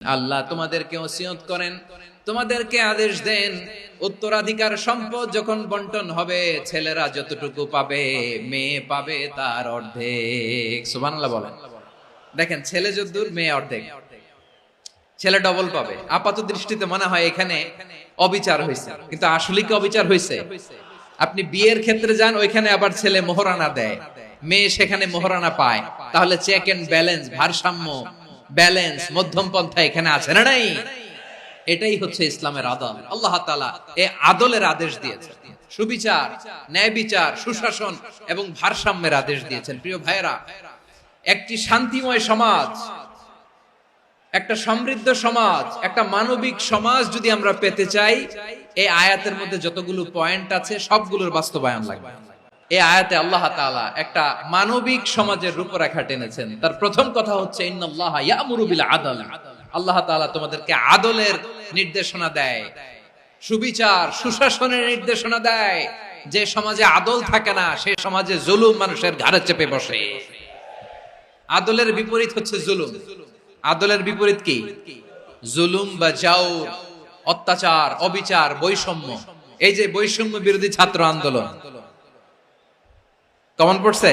আল্লাহ তোমাদেরকে ওসিয়ত করেন, তোমাদেরকে আদেশ দেন, উত্তরাধিকার সম্পদ যখন বন্টন হবে ছেলেরা যতটুকু পাবে মেয়ে পাবে তার অর্ধেক। সুবহানাল্লাহ বলেন। দেখেন ছেলে যদ্দুর মেয়ে অর্ধেক, ছেলে ডবল পাবে। আপাত দৃষ্টিতে মনে হয় এখানে অবিচার হয়েছে, কিন্তু আসলে কি অবিচার হয়েছে? আপনি বিয়ের ক্ষেত্রে যান, ওইখানে আবার ছেলে মোহরানা দেয়, মেয়ে সেখানে মোহরানা পায়। তাহলে চেক এন্ড ব্যালেন্স, ভারসাম্য, ব্যালেন্স, মধ্যম পন্থা এখানে আছে না নাই? এটাই হচ্ছে ইসলামের আদল। আল্লাহ তাআলা এই আদলের আদেশ দিয়েছেন, সুবিচার, ন্যায় বিচার, সুশাসন এবং ভারসাম্যের আদেশ দিয়েছেন। প্রিয় ভাইরা, একটি শান্তিময় সমাজ, একটা সমৃদ্ধ সমাজ, একটা মানবিক সমাজ যদি আমরা পেতে চাই, এই আয়াতের মধ্যে যতগুলো পয়েন্ট আছে সবগুলোর বাস্তবায়ন লাগবে। এই আয়াতে আল্লাহ তাআলা একটা মানবিক সমাজের রূপরেখা টেনেছেন। তার প্রথম কথা হচ্ছে ইন্নাল্লাহা ইয়ামুরু বিল আদল। আল্লাহ তাআলা তোমাদেরকে আদলের নির্দেশনা দেয়, সুবিচার, সুশাসনের নির্দেশনা দেয়। যে সমাজে আদল থাকে না সেই সমাজে জুলুম মানুষের ঘাড়ে চেপে বসে। আদলের বিপরীত হচ্ছে জুলুম। আদলের বিপরীত কি? জুলুম বা জাওর, অত্যাচার, অবিচার, বৈষম্য। এই যে বৈষম্য বিরোধী ছাত্র আন্দোলন কমন পড়ছে?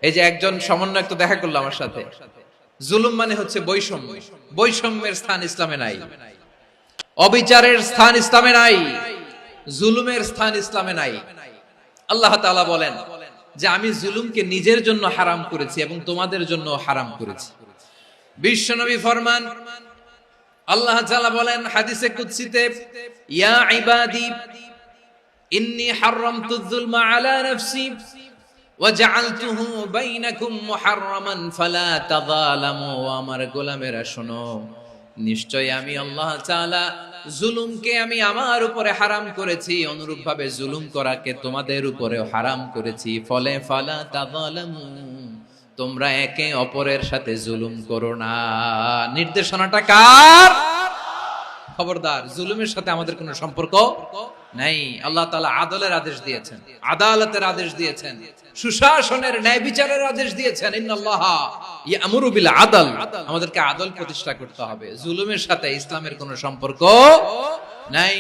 এই যে একজন সমন্বয়ক তো দেখা করলো আমার সাথে। জুলুম মানে হচ্ছে বৈষম্য। বৈষম্যের স্থান ইসলামে নাই, অবিচারের স্থান ইসলামে নাই, জুলুমের স্থান ইসলামে নাই। আল্লাহ তাআলা বলেন যে আমি জুলুমকে নিজের জন্য হারাম করেছি এবং তোমাদের জন্য হারাম করেছি। বিশ্বনবী ফরমান, আল্লাহ তাআলা বলেন হাদিসে কুদসিতে, ইয়া ইবাদি ইন্নী হারামতু যুলমা আলা নাফসি ওয়া জাআলতুহু বাইনাকুম মুহাররামান ফালা তাযালামু। আমার গোলামেরা শোনো, নিশ্চয় আমি আল্লাহ তাআলা জুলুমকে আমি আমার উপরে হারাম করেছি, অনুরূপভাবে জুলুম করাকে তোমাদের উপরেও হারাম করেছি। ফলে ফালা তাযালামু, তোমরা একে অপরের সাথে জুলুম করো না। নির্দেশনাটা কার? খবরদার, জুলুমের সাথে আমাদের কোনো সম্পর্ক নাই। আল্লাহ তাআলা আদলের আদেশ দিয়েছেন, আদালতের আদেশ দিয়েছেন, সুশাসনের, ন্যায় বিচারের আদেশ দিয়েছেন। ইন্নাল্লাহা ইয়ামুরু বিল আদল। আমাদেরকে আদল প্রতিষ্ঠা করতে হবে। জুলুমের সাথে ইসলামের কোনো সম্পর্ক নাই।